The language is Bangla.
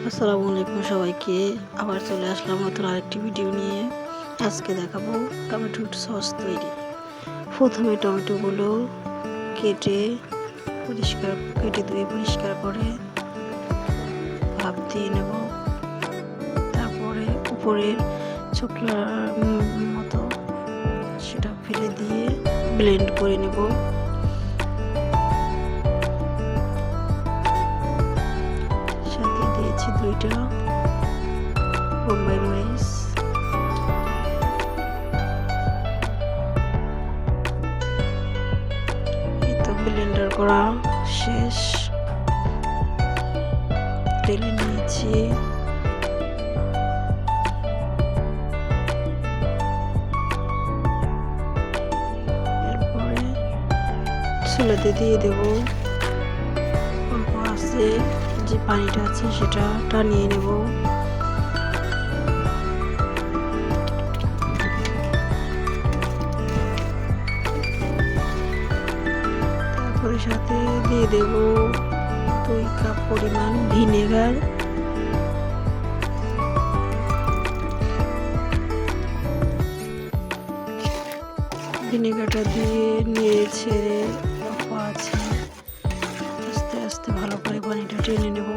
আসসালামু আলাইকুম সবাইকে। আবার চলে আসলাম নতুন আরেকটি ভিডিও নিয়ে। আজকে দেখাবো টমেটো সস তৈরি। প্রথমে টমেটোগুলো কেটে ধুয়ে পরিষ্কার করে ভাপ দিয়ে নেব। তারপরে উপরের চোখলার মতো সেটা ফেলে দিয়ে ব্লেন্ড করে নেব। সাথে দিয়েছি 2টা বোম্বাই মরিচ, এই তো ব্লেন্ডার করা শেষ। ঢেলে নিয়েছি। এরপরে চুলাতে দিয়ে দেব। অল্প আছে যে পানিটা আছে সেটা টানিয়ে নেব। তারপরে সাথে দিয়ে দেব 2 কাপ পরিমাণ ভিনেগার। ভিনেগারটা দিয়ে নেড়ে ছেড়ে অল্প আছে আস্তে আস্তে ভালো করে পানিটা টেনে নেব।